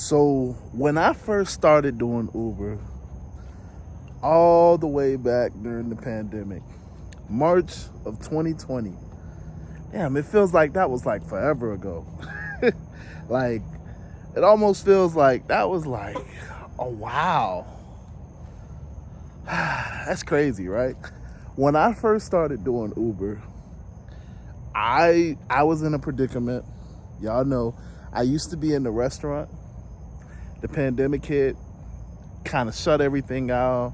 So when I first started doing Uber, all the way back during the pandemic, March of 2020, damn, it feels like that was like forever ago. Like, it almost feels like that was like, oh wow. That's crazy, right? When I first started doing Uber, I was in a predicament. Y'all know, I used to be in the restaurant. The pandemic hit, kind of shut everything out.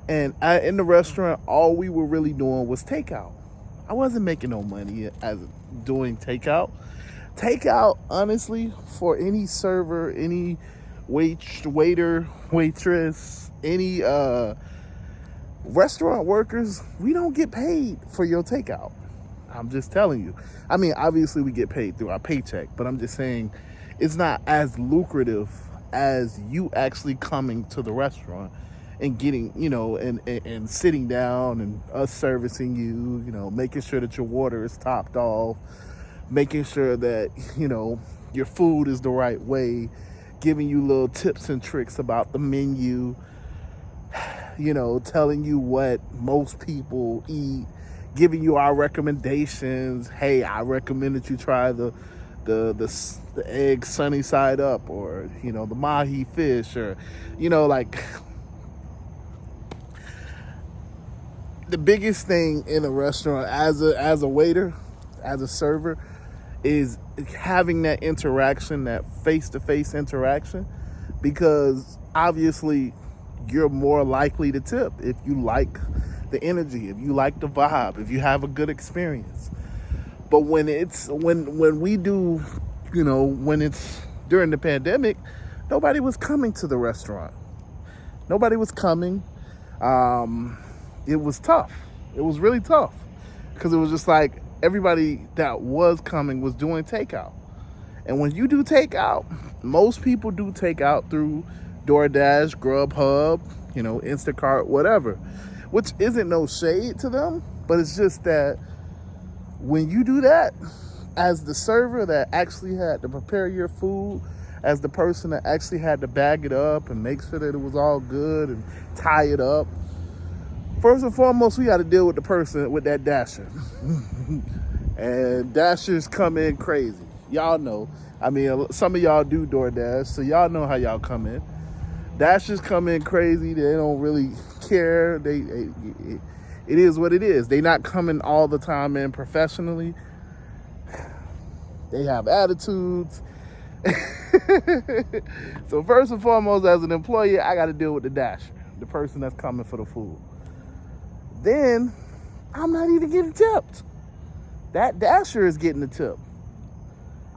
And in the restaurant, all we were really doing was takeout. I wasn't making no money as doing takeout. Takeout, honestly, for any server, any waiter, waitress, any restaurant workers, we don't get paid for your takeout. I'm just telling you. I mean, obviously we get paid through our paycheck, but I'm just saying it's not as lucrative as you actually coming to the restaurant and getting, and sitting down and us servicing you, making sure that your water is topped off, making sure that, your food is the right way, giving you little tips and tricks about the menu, telling you what most people eat, giving you our recommendations. Hey, I recommend that you try the egg sunny side up, or the mahi fish, or like the biggest thing in a restaurant as a waiter, as a server, is having that interaction, that face-to-face interaction, because obviously you're more likely to tip if you like the energy, if you like the vibe, if you have a good experience. But when we do, when it's during the pandemic, nobody was coming to the restaurant. Nobody was coming. It was tough. It was really tough, because it was just like everybody that was coming was doing takeout. And when you do takeout, most people do takeout through DoorDash, Grubhub, Instacart, whatever, which isn't no shade to them, but it's just that when you do that, as the server that actually had to prepare your food, as the person that actually had to bag it up and make sure that it was all good and tie it up, first and foremost, we got to deal with the person with that dasher. And dashers come in crazy. Y'all know. I mean, some of y'all do DoorDash, so y'all know how y'all come in. Dashers come in crazy. They don't really care. It is what it is. They not coming all the time in professionally. They have attitudes. So first and foremost, as an employee, I got to deal with the dasher, the person that's coming for the food. Then I'm not even getting tipped. That dasher is getting the tip.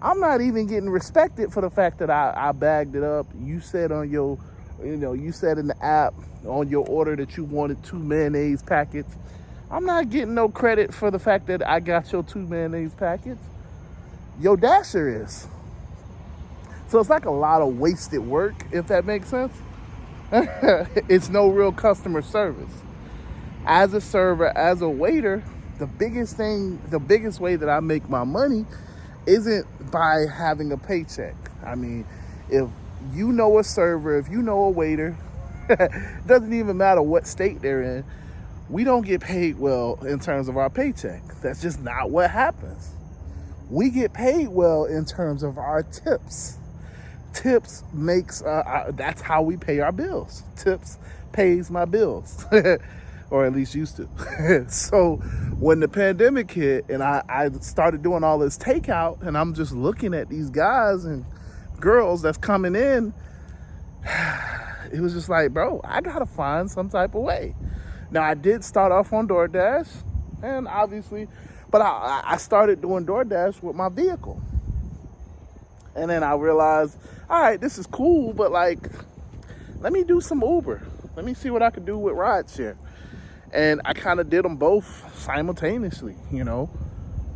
I'm not even getting respected for the fact that I bagged it up. You said on your, you said in the app on your order that you wanted 2 mayonnaise packets. I'm not getting no credit for the fact that I got your 2 mayonnaise packets. Your dasher is. So it's like a lot of wasted work, if that makes sense. It's no real customer service. As a server, as a waiter, the biggest way that I make my money isn't by having a paycheck. I mean, if you know a server, if you know a waiter, it doesn't even matter what state they're in, we don't get paid well in terms of our paycheck. That's just not what happens. We get paid well in terms of our tips. Tips makes, that's how we pay our bills. Tips pays my bills. Or at least used to. So when the pandemic hit and I started doing all this takeout, and I'm just looking at these guys and girls that's coming in, it was just like, bro, I gotta find some type of way. Now, I did start off on DoorDash, and obviously, but I started doing DoorDash with my vehicle. And then I realized, all right, this is cool, but like, let me do some Uber. Let me see what I could do with rideshare. And I kind of did them both simultaneously,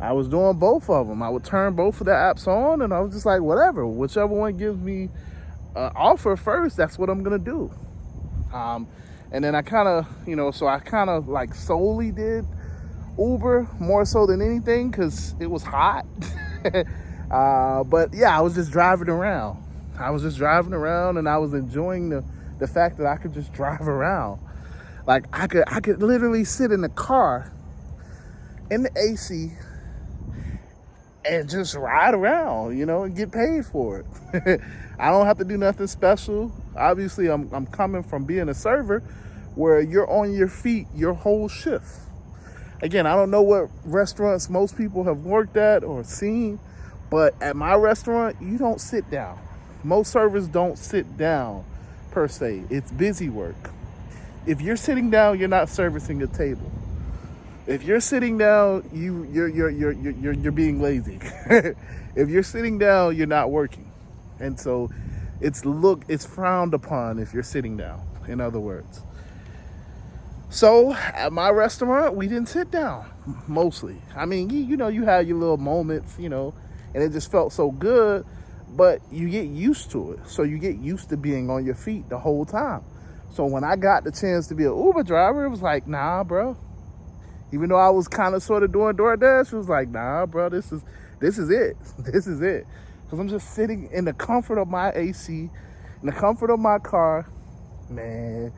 I was doing both of them. I would turn both of the apps on, and I was just like, whatever, whichever one gives me an offer first, that's what I'm going to do. And then I kind of, so I kind of like solely did Uber more so than anything because it was hot. But yeah, I was just driving around. I was just driving around and I was enjoying the fact that I could just drive around. Like I could literally sit in the car in the AC and just ride around, you know, and get paid for it. I don't have to do nothing special. Obviously, I'm coming from being a server where you're on your feet your whole shift. Again, I don't know what restaurants most people have worked at or seen, but at my restaurant, you don't sit down. Most servers don't sit down per se. It's busy work. If you're sitting down, you're not servicing a table. If you're sitting down, you're being lazy. If you're sitting down, you're not working. And so it's frowned upon if you're sitting down, in other words. So at my restaurant, we didn't sit down mostly. I mean, you know, you had your little moments, you know, and it just felt so good, but you get used to it. So you get used to being on your feet the whole time. So when I got the chance to be an Uber driver, it was like, nah, bro. Even though I was kind of sort of doing DoorDash, it was like, nah, bro, this is it. This is it. Because I'm just sitting in the comfort of my AC, in the comfort of my car. Man,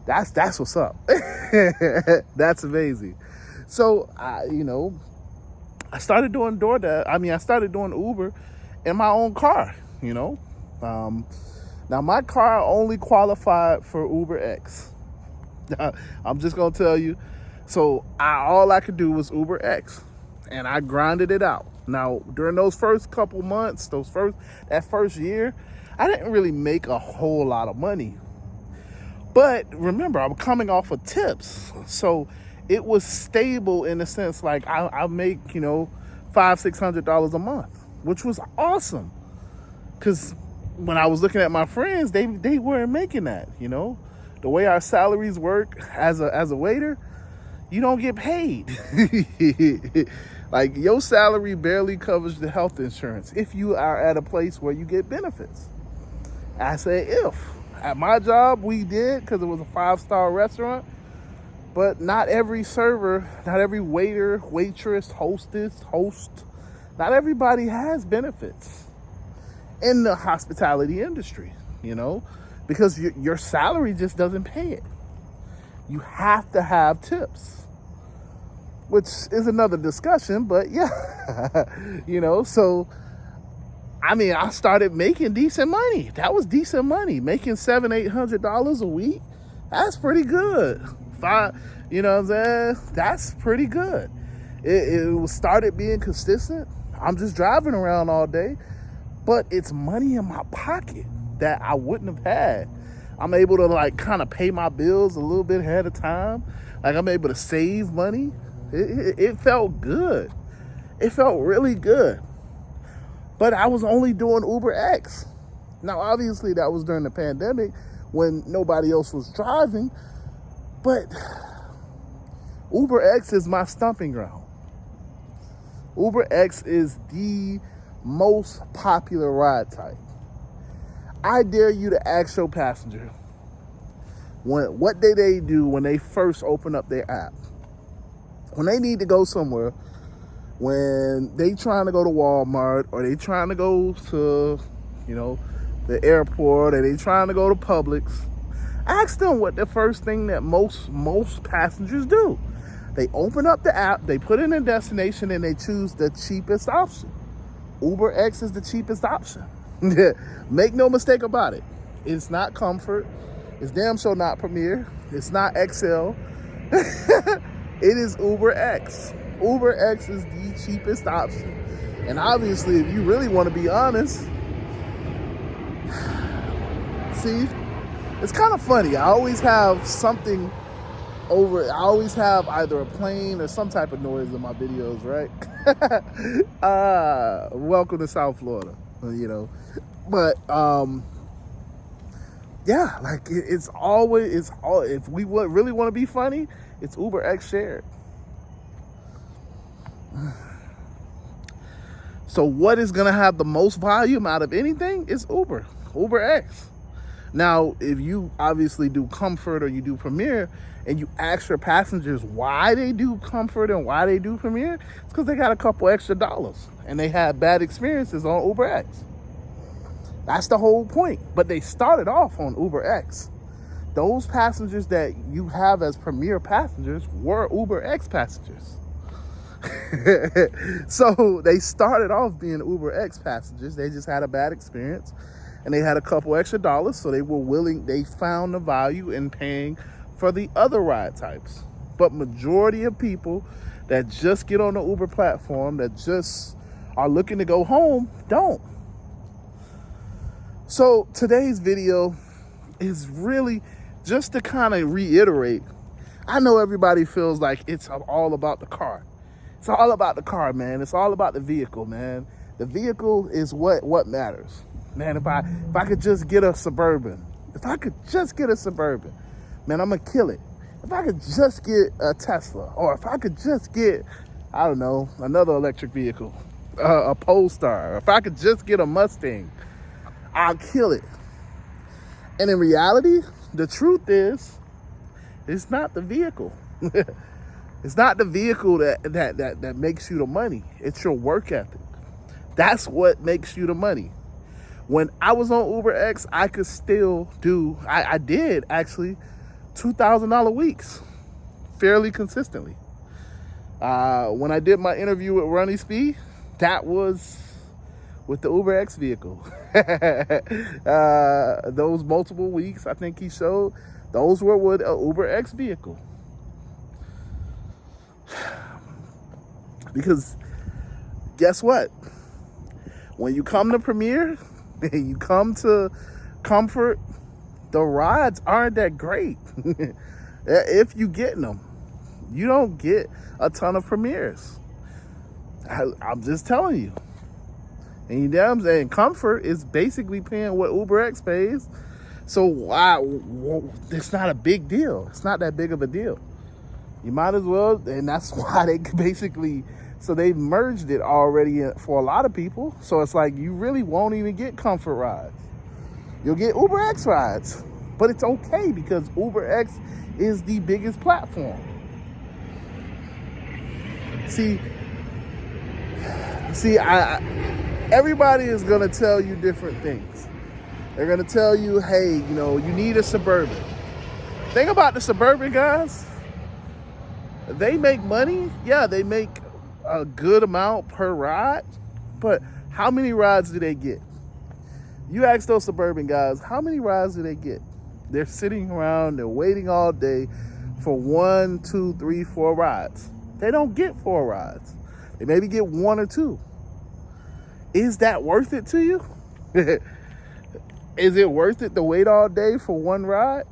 that's what's up. That's amazing. So, I started doing DoorDash. I started doing Uber in my own car, you know. Now, my car only qualified for Uber X. I'm just going to tell you. So all I could do was Uber X, and I grinded it out. Now, during those first couple months, that first year, I didn't really make a whole lot of money. But remember, I'm coming off of tips. So it was stable in the sense like I make, $500-$600 a month, which was awesome. Because when I was looking at my friends, they weren't making that, you know. The way our salaries work as a waiter, you don't get paid. Like, your salary barely covers the health insurance if you are at a place where you get benefits. I say if. At my job, we did, because it was a 5-star restaurant. But not every server, not every waiter, waitress, host, not everybody has benefits in the hospitality industry, you know, because your salary just doesn't pay it. You have to have tips, which is another discussion, but yeah, so, I started making decent money. That was decent money. Making $700-$800 a week, that's pretty good. That's pretty good. It started being consistent. I'm just driving around all day, but it's money in my pocket that I wouldn't have had. I'm able to kind of pay my bills a little bit ahead of time. I'm able to save money. It felt good. It felt really good. But I was only doing Uber X. Now, obviously, that was during the pandemic when nobody else was driving. But Uber X is my stomping ground. Uber X is the most popular ride type. I dare you to ask your passenger, what did they do when they first open up their app? When they need to go somewhere, when they trying to go to Walmart, or they trying to go to, the airport, or they trying to go to Publix, ask them what the first thing that most passengers do. They open up the app, they put in a destination, and they choose the cheapest option. Uber X is the cheapest option. Make no mistake about it. It's not Comfort. It's damn sure not Premier. It's not XL. It is Uber X. Uber X is the cheapest option. And obviously, if you really want to be honest, see, it's kind of funny. I always have something I always have either a plane or some type of noise in my videos, right? Welcome to South Florida, But, yeah, if we really want to be funny, it's Uber X shared. So what is going to have the most volume out of anything is Uber X. Now, if you obviously do Comfort or you do Premier, and you ask your passengers why they do Comfort and why they do Premier, it's because they got a couple extra dollars and they had bad experiences on Uber X. That's the whole point. But they started off on UberX. Those passengers that you have as premier passengers were UberX passengers. So they started off being UberX passengers. They just had a bad experience and they had a couple extra dollars. So they found the value in paying for the other ride types. But majority of people that just get on the Uber platform, that just are looking to go home, don't. So today's video is really just to kind of reiterate. I know everybody feels like it's all about the car. It's all about the car, man. It's all about the vehicle, man. The vehicle is what matters. Man, if I could just get a Suburban, man, I'm gonna kill it. If I could just get a Tesla, or if I could just get, I don't know, another electric vehicle, a Polestar, or if I could just get a Mustang, I'll kill it. And in reality, the truth is, it's not the vehicle. It's not the vehicle that makes you the money. It's your work ethic. That's what makes you the money. When I was on UberX, I could still do, I did actually, $2,000 weeks fairly consistently. When I did my interview with Ronnie Speed, that was with the UberX vehicle. Those multiple weeks, I think he showed, those were with an UberX vehicle. Because guess what? When you come to Premier, you come to Comfort, the rides aren't that great. If you getting them, you don't get a ton of Premiers. I'm just telling you. And you damn saying Comfort is basically paying what UberX pays. So it's not a big deal. It's not that big of a deal. You might as well, and that's why they basically, so they've merged it already for a lot of people. So it's like you really won't even get Comfort rides. You'll get UberX rides, but it's okay because UberX is the biggest platform. See, everybody is gonna tell you different things. They're gonna tell you, hey, you need a Suburban. Thing about the Suburban guys, they make money. Yeah, they make a good amount per ride, but how many rides do they get? You ask those Suburban guys, how many rides do they get? They're sitting around, they're waiting all day for 1, 2, 3, 4 rides. They don't get 4 rides. They maybe get 1 or 2. Is that worth it to you? Is it worth it to wait all day for 1 ride?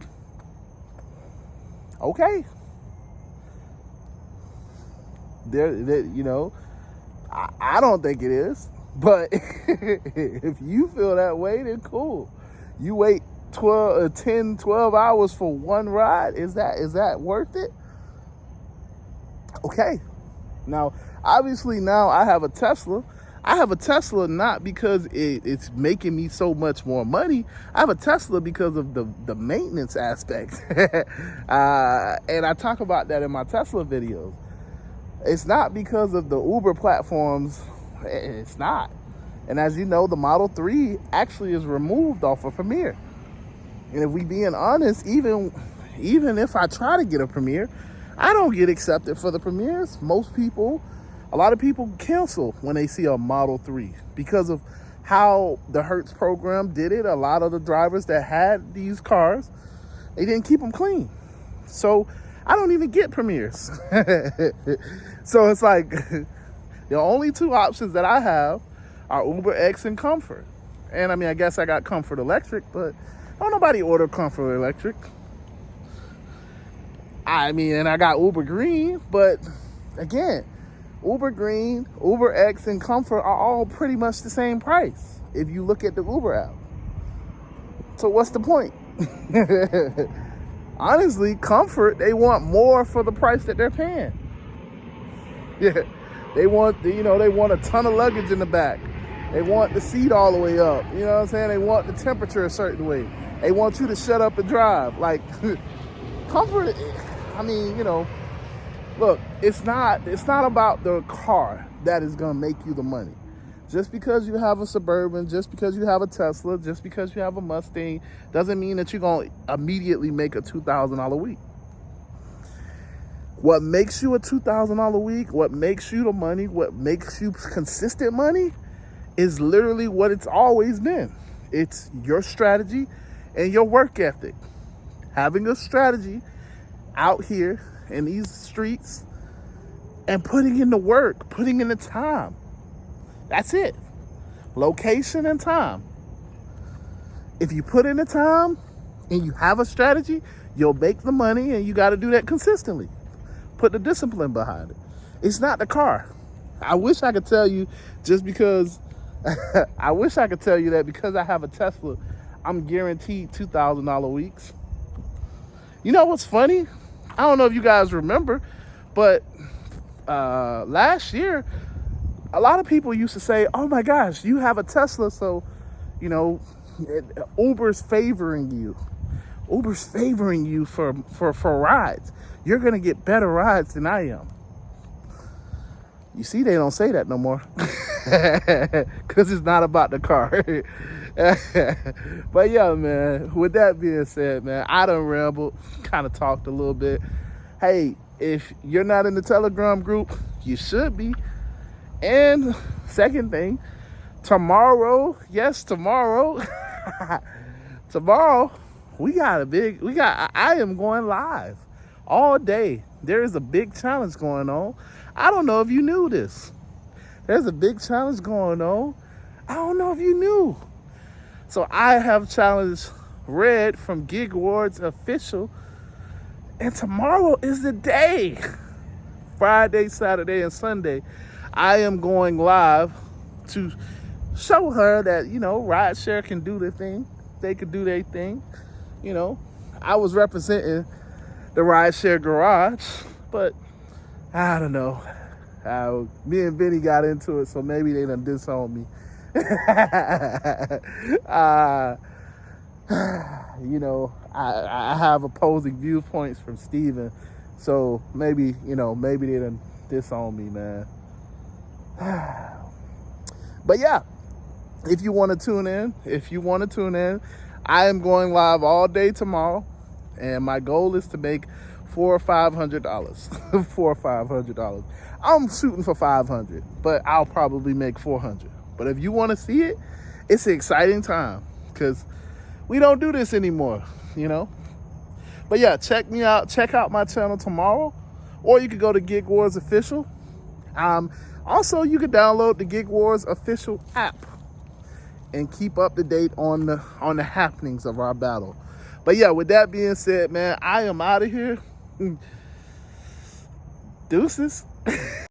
Okay. I don't think it is. But if you feel that way, then cool. You wait 10, 12 hours for 1 ride. Is that worth it? Okay. Now, obviously now I have a Tesla. I have a Tesla not because it's making me so much more money. I have a Tesla because of the maintenance aspect. And I talk about that in my Tesla videos. It's not because of the Uber platforms. It's not. And as you know, the Model 3 actually is removed off of Premier. And if we being honest, even if I try to get a Premier, I don't get accepted for the Premiers. A lot of people cancel when they see a Model 3 because of how the Hertz program did it. A lot of the drivers that had these cars, they didn't keep them clean. So I don't even get Premiers. So it's like the only 2 options that I have are UberX and Comfort. And I mean, I guess I got Comfort Electric, but don't nobody order Comfort Electric. I mean, and I got Uber Green, but again, Uber Green, UberX, and Comfort are all pretty much the same price if you look at the Uber app. So what's the point? Honestly, Comfort, they want more for the price that they're paying. Yeah, they want a ton of luggage in the back. They want the seat all the way up. You know what I'm saying? They want the temperature a certain way. They want you to shut up and drive. Like, Comfort, I mean, look, it's not about the car that is gonna make you the money. Just because you have a Suburban, just because you have a Tesla, just because you have a Mustang, doesn't mean that you're going to immediately make a $2,000 week. What makes you a $2,000 week, what makes you the money, what makes you consistent money is literally what it's always been. It's your strategy and your work ethic. Having a strategy out here in these streets and putting in the work, putting in the time. That's it. Location and time. If you put in the time and you have a strategy, you'll make the money, and you got to do that consistently. Put the discipline behind it. It's not the car. I wish I could tell you just because I wish I could tell you that because I have a Tesla, I'm guaranteed $2,000 weeks. You know what's funny? I don't know if you guys remember, but last year, a lot of people used to say, oh my gosh, you have a Tesla, so, you know, Uber's favoring you. Uber's favoring you for rides. You're going to get better rides than I am. You see, they don't say that no more. Because it's not about the car. But yeah, man, with that being said, man, I done rambled, kind of talked a little bit. Hey, if you're not in the Telegram group, you should be. And second thing, tomorrow, tomorrow, I am going live all day. There is a big challenge going on. I don't know if you knew this. There's a big challenge going on. I don't know if you knew. So I have challenged Red from Gig Awards Official. And tomorrow is the day. Friday, Saturday, and Sunday. I am going live to show her that, you know, rideshare can do their thing. They could do their thing. You know, I was representing the rideshare garage, but I don't know. Me and Vinny got into it, so maybe they done disowned me. You know, I have opposing viewpoints from Steven, so maybe they done disowned me, man. But yeah, if you want to tune in, I am going live all day tomorrow, and my goal is to make $400 or $500. $400 or $500. I'm shooting for 500, but I'll probably make 400. But if you want to see it, it's an exciting time because we don't do this anymore, you know. But yeah, check me out. Check out my channel tomorrow, or you could go to Gig Wars Official. Also, you can download the Gig Wars Official app and keep up to date on the happenings of our battle. But yeah, with that being said, man, I am out of here. Deuces.